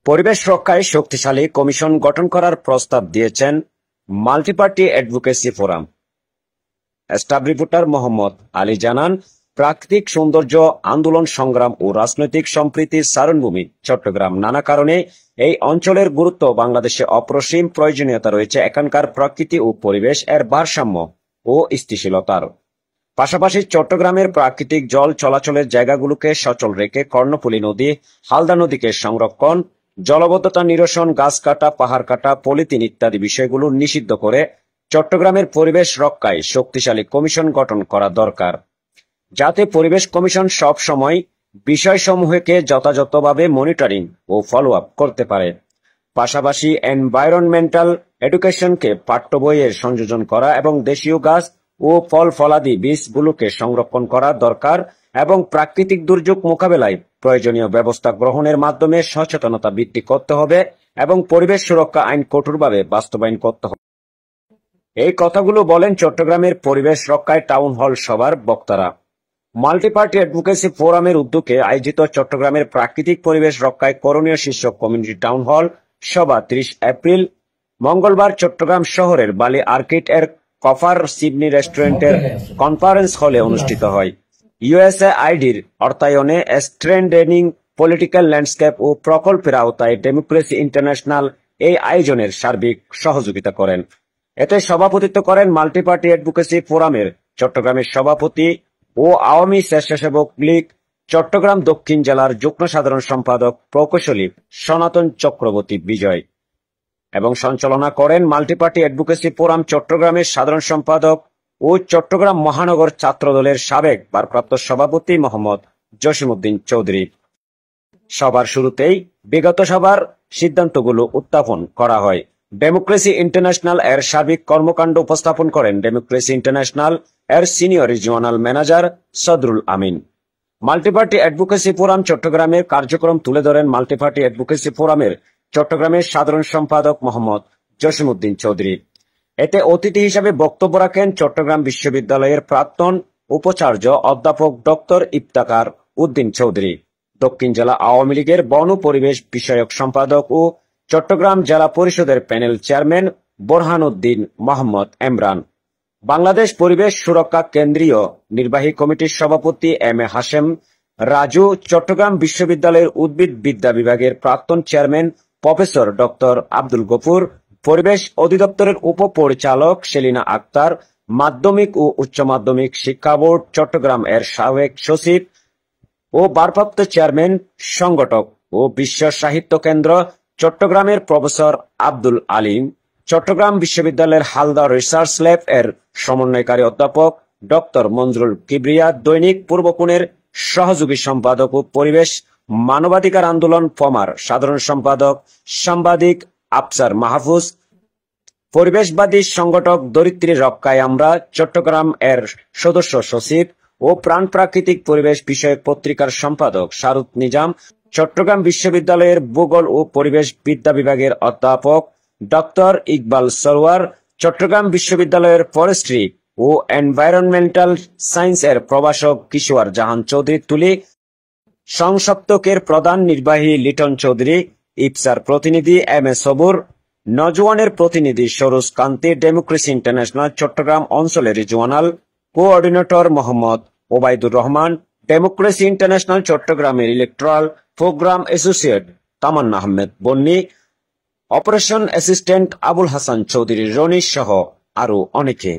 পরিবেশ রক্ষায় শক্তিশালী কমিশন গঠন করার প্রস্তাব দিয়েছেন multiparty advocacy forum. Staff reporter Mohammad Ali জানান, প্রাকৃতিক সৌন্দর্য, আন্দোলন সংগ্রাম ও রাজনৈতিক সম্প্রীতির সারণভূমি চট্টগ্রাম। নানা কারণে এই অঞ্চলের গুরুত্ব বাংলাদেশে অপরিসীম। প্রয়োজনীয়তা রয়েছে এখানকার প্রকৃতি ও পরিবেশ এর ভারসাম্য ও স্থিতিশীলতার। পাশাপাশি চট্টগ্রামের প্রাকৃতিক জল চলাচলের জায়গাগুলোকে সচল রেখে কর্ণফুলী নদী, হালদা নদীকে সংরক্ষণ, জলবদ্ধতা নিরসন, গাছ কাটা, পাহাড় কাটা, পলিথিন ইত্যাদি বিষয়গুলো নিষিদ্ধ করে চট্টগ্রামের পরিবেশ রক্ষায় শক্তিশালী কমিশন গঠন করা দরকার, যাতে পরিবেশ কমিশন সব সময় বিষয়সমূহকে যথাযথভাবে মনিটরিং ও ফলো আপ করতে পারে। পাশাপাশি এনভায়রনমেন্টাল এডুকেশনকে পাঠ্য বইয়ের সংযোজন করা এবং দেশীয় গাছ ও ফল ফলাদি বীজগুলোকে সংরক্ষণ করা দরকার এবং প্রাকৃতিক দুর্যোগ মোকাবেলায় প্রয়োজনীয় ব্যবস্থা গ্রহণের মাধ্যমে সচেতনতা বৃদ্ধি করতে হবে এবং পরিবেশ সুরক্ষা আইন কঠোরভাবে বাস্তবায়ন করতে হবে। এই কথাগুলো বলেন চট্টগ্রামের পরিবেশ রক্ষায় টাউন হল সভার বক্তারা। মাল্টিপার্টি অ্যাডভোকেসি ফোরামের উদ্যোগে আয়োজিত চট্টগ্রামের প্রাকৃতিক পরিবেশ রক্ষায় করণীয় শীর্ষক কমিউনিটি টাউন হল সভা 30 এপ্রিল মঙ্গলবার চট্টগ্রাম শহরের বালি আর্কিড এর কফার সিডনি রেস্টুরেন্টের কনফারেন্স হলে অনুষ্ঠিত হয়। ইউএসএআইডির অর্থায়নে স্ট্রেন্থেনিং পলিটিক্যাল ল্যান্ডস্কেপ ও প্রকল্পের আওতায় ডেমোক্রেসি ইন্টারন্যাশনাল এই আয়োজনের সার্বিক সহযোগিতা করেন। এতে সভাপতিত্ব করেন মাল্টিপার্টি অ্যাডভোকেসি ফোরামের চট্টগ্রামের সভাপতি ও আওয়ামী স্বেচ্ছাসেবক লীগ চট্টগ্রাম দক্ষিণ জেলার যুগ্ম সাধারণ সম্পাদক প্রকৌশলী সনাতন চক্রবর্তী বিজয় এবং সঞ্চালনা করেন মাল্টিপার্টি অ্যাডভোকেসি ফোরাম চট্টগ্রামের সাধারণ সম্পাদক ও চট্টগ্রাম মহানগর ছাত্রদলের সাবেক ভারপ্রাপ্ত সভাপতি মোহাম্মদ জসিমউদ্দিন চৌধুরী। সভার শুরুতেই বিগত সভার সিদ্ধান্তগুলো উত্থাপন করা হয়। ডেমোক্রেসি ইন্টারন্যাশনাল এর সার্বিক কর্মকাণ্ড উপস্থাপন করেন ডেমোক্রেসি ইন্টারন্যাশনাল এর সিনিয়র রিজিওনাল ম্যানেজার সদরুল আমিন। মাল্টিপার্টি অ্যাডভোকেসি ফোরাম চট্টগ্রামের কার্যক্রম তুলে ধরেন মাল্টিপার্টি অ্যাডভোকেসি ফোরামের চট্টগ্রামের সাধারণ সম্পাদক মোহাম্মদ জসিমউদ্দিন চৌধুরী। এতে অতিথি হিসাবে বক্তব্য রাখেন চট্টগ্রাম বিশ্ববিদ্যালয়ের প্রাক্তন উপাচার্য অধ্যাপক ডক্টর ইফতেখার উদ্দিন চৌধুরী, দক্ষিণ জেলা আওয়ামী লীগের বন ও পরিবেশ বিষয়ক সম্পাদক ও চট্টগ্রাম জেলা পরিষদের প্যানেল চেয়ারম্যান বোরহানউদ্দিন মোহাম্মদ এমরান, বাংলাদেশ পরিবেশ সুরক্ষা কেন্দ্রীয় নির্বাহী কমিটির সভাপতি এম এ হাশেম রাজু, চট্টগ্রাম বিশ্ববিদ্যালয়ের উদ্ভিদ বিদ্যা বিভাগের প্রাক্তন chairman professor doctor Abdul Gafur, পরিবেশ অধিদপ্তরের উপপরিচালক সেলিনা আক্তার, মাধ্যমিক ও উচ্চ মাধ্যমিক শিক্ষা বোর্ড চট্টগ্রাম এর সাবেক সচিব ও ভারপ্রাপ্ত চেয়ারম্যান সংগঠক ও বিশ্ব সাহিত্য কেন্দ্র চট্টগ্রামের প্রফেসর আব্দুল আলিম, চট্টগ্রাম বিশ্ববিদ্যালয়ের হালদা রিসার্চ ল্যাব এর সমন্বয়কারী অধ্যাপক ডক্টর মঞ্জুরুল কিবরিয়া, দৈনিক পূর্বকোণের সহযোগী সম্পাদক ও পরিবেশ মানবাধিকার আন্দোলন ফমার সাধারণ সম্পাদক সাংবাদিক আফসার মাহফুজ, পরিবেশবাদী সংগঠক ধরিত্রী রক্ষায় আমরা চট্টগ্রাম এর সদস্য সচিব ও প্রাণ প্রাকৃতিক পরিবেশ বিষয়ক পত্রিকার সম্পাদক শারুত নিজাম, চট্টগ্রাম বিশ্ববিদ্যালয়ের ভূগোল ও পরিবেশ বিদ্যা বিভাগের অধ্যাপক ডক্টর ইকবাল সরওয়ার, চট্টগ্রাম বিশ্ববিদ্যালয়ের ফরেস্ট্রি ও এনভায়রনমেন্টাল সায়েন্স এর প্রভাষক কিশোর জাহান চৌধুরী তুলি, সংসপ্তকের প্রধান নির্বাহী লিটন চৌধুরী, ইপসার প্রতিনিধি এম এ সবুর, নজওয়ানের প্রতিনিধি সরোজ কান্তি, ডেমোক্রেসি ইন্টারন্যাশনাল চট্টগ্রাম অঞ্চলের regional coordinator Mohammad Obaidur Rahman, democracy international চট্টগ্রামের ইলেকট্রাল প্রোগ্রাম অ্যাসোসিয়েট তামান্না আহমেদ বন্নি, অপারেশন অ্যাসিস্ট্যান্ট আবুল হাসান চৌধুরী রনি সহ আরো অনেকে।